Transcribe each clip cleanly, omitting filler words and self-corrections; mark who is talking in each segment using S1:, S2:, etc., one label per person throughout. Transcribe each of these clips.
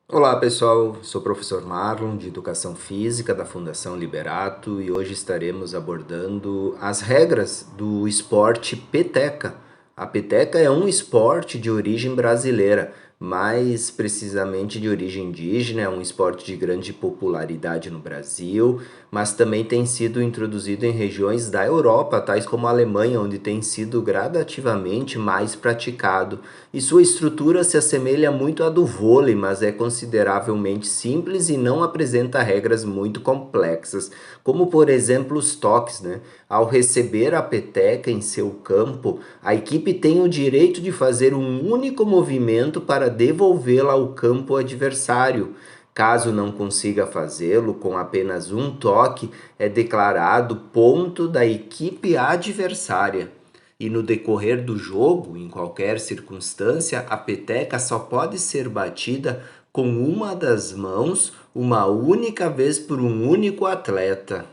S1: Olá pessoal, sou o professor Marlon de Educação Física da Fundação Liberato e hoje estaremos abordando as regras do esporte peteca. A peteca é um esporte de origem brasileira, mais precisamente de origem indígena, é um esporte de grande popularidade no Brasil, mas também tem sido introduzido em regiões da Europa, tais como a Alemanha, onde tem sido gradativamente mais praticado. E sua estrutura se assemelha muito à do vôlei, mas é consideravelmente simples e não apresenta regras muito complexas, como por exemplo os toques, né? Ao receber a peteca em seu campo, a equipe tem o direito de fazer um único movimento para devolvê-la ao campo adversário. Caso não consiga fazê-lo com apenas um toque, é declarado ponto da equipe adversária. E no decorrer do jogo, em qualquer circunstância, a peteca só pode ser batida com uma das mãos uma única vez por um único atleta.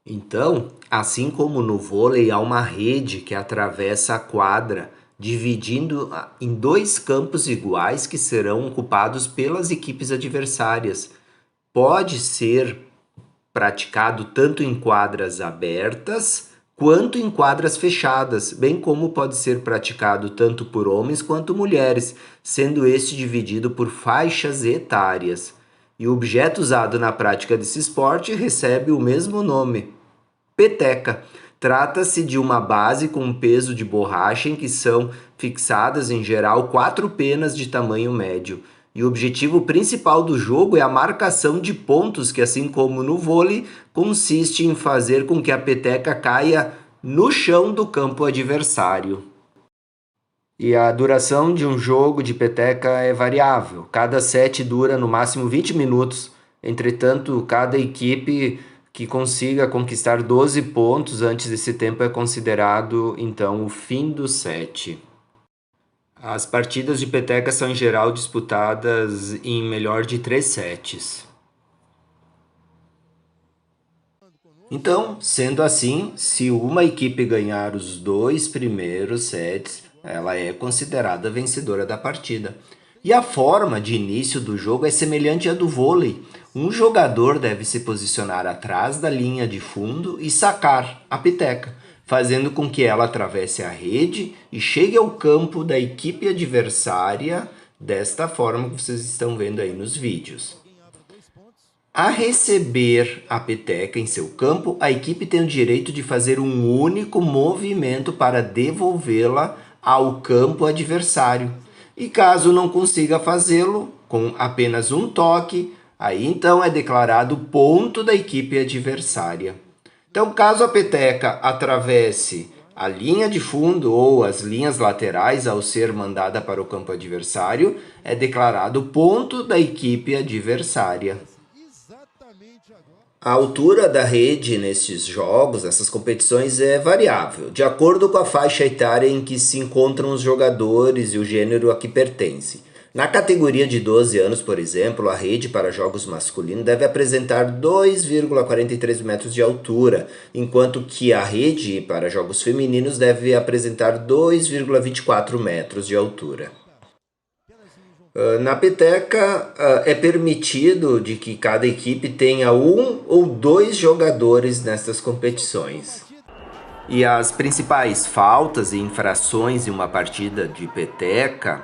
S1: Então, assim como no vôlei, há uma rede que atravessa a quadra, dividindo em dois campos iguais que serão ocupados pelas equipes adversárias. Pode ser praticado tanto em quadras abertas quanto em quadras fechadas, bem como pode ser praticado tanto por homens quanto mulheres, sendo este dividido por faixas etárias. E o objeto usado na prática desse esporte recebe o mesmo nome: peteca. Trata-se de uma base com um peso de borracha em que são fixadas em geral 4 penas de tamanho médio. E o objetivo principal do jogo é a marcação de pontos, que assim como no vôlei, consiste em fazer com que a peteca caia no chão do campo adversário. E a duração de um jogo de peteca é variável. Cada set dura no máximo 20 minutos. Entretanto, cada equipe que consiga conquistar 12 pontos antes desse tempo é considerado, então, o fim do set. As partidas de peteca são em geral disputadas em melhor de 3 sets. Então, sendo assim, se uma equipe ganhar os 2 primeiros sets, ela é considerada vencedora da partida. E a forma de início do jogo é semelhante à do vôlei. Um jogador deve se posicionar atrás da linha de fundo e sacar a peteca, fazendo com que ela atravesse a rede e chegue ao campo da equipe adversária, desta forma que vocês estão vendo aí nos vídeos. A receber a peteca em seu campo, a equipe tem o direito de fazer um único movimento para devolvê-la ao campo adversário. E caso não consiga fazê-lo, com apenas um toque, aí então é declarado ponto da equipe adversária. Então, caso a peteca atravesse a linha de fundo ou as linhas laterais ao ser mandada para o campo adversário, é declarado ponto da equipe adversária. A altura da rede nestes jogos, nessas competições, é variável, de acordo com a faixa etária em que se encontram os jogadores e o gênero a que pertence. Na categoria de 12 anos, por exemplo, a rede para jogos masculinos deve apresentar 2,43 metros de altura, enquanto que a rede para jogos femininos deve apresentar 2,24 metros de altura. Na peteca, é permitido de que cada equipe tenha um ou dois jogadores nessas competições. E as principais faltas e infrações em uma partida de peteca,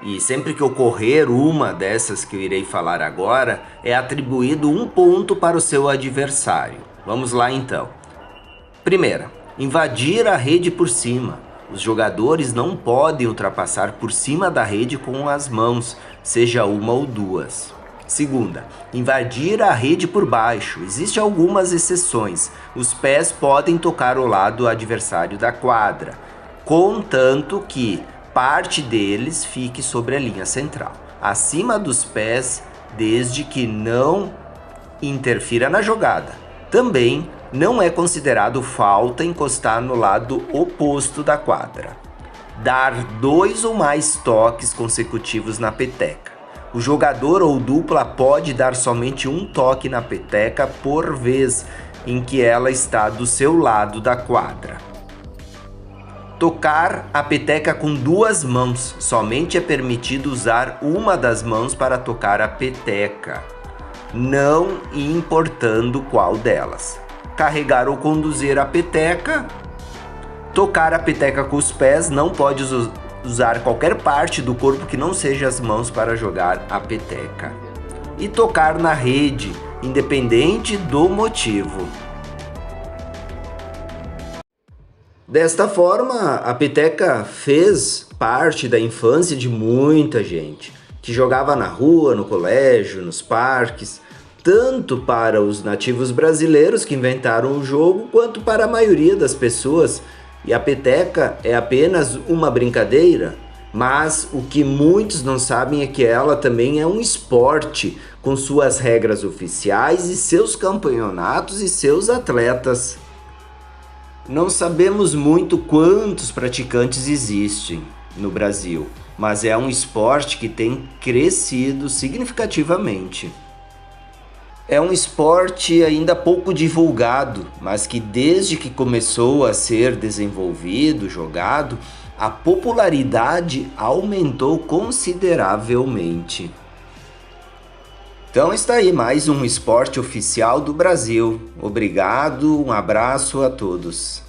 S1: e sempre que ocorrer uma dessas que eu irei falar agora, é atribuído um ponto para o seu adversário. Vamos lá então. Primeira, invadir a rede por cima. Os jogadores não podem ultrapassar por cima da rede com as mãos, seja uma ou duas. Segunda, invadir a rede por baixo. Existem algumas exceções. Os pés podem tocar o lado adversário da quadra, contanto que parte deles fique sobre a linha central. Acima dos pés, desde que não interfira na jogada. Também não é considerado falta encostar no lado oposto da quadra. Dar 2 ou mais toques consecutivos na peteca. O jogador ou dupla pode dar somente um toque na peteca por vez em que ela está do seu lado da quadra. Tocar a peteca com duas mãos. Somente é permitido usar uma das mãos para tocar a peteca, não importando qual delas. Carregar ou conduzir a peteca. Tocar a peteca com os pés. Não pode usar qualquer parte do corpo que não seja as mãos para jogar a peteca. E tocar na rede, independente do motivo. Desta forma, a peteca fez parte da infância de muita gente, que jogava na rua, no colégio, nos parques, tanto para os nativos brasileiros que inventaram o jogo, quanto para a maioria das pessoas. E a peteca é apenas uma brincadeira, mas o que muitos não sabem é que ela também é um esporte, com suas regras oficiais e seus campeonatos e seus atletas. Não sabemos muito quantos praticantes existem no Brasil, mas é um esporte que tem crescido significativamente. É um esporte ainda pouco divulgado, mas que desde que começou a ser desenvolvido, jogado, a popularidade aumentou consideravelmente. Então está aí mais um esporte oficial do Brasil. Obrigado, um abraço a todos.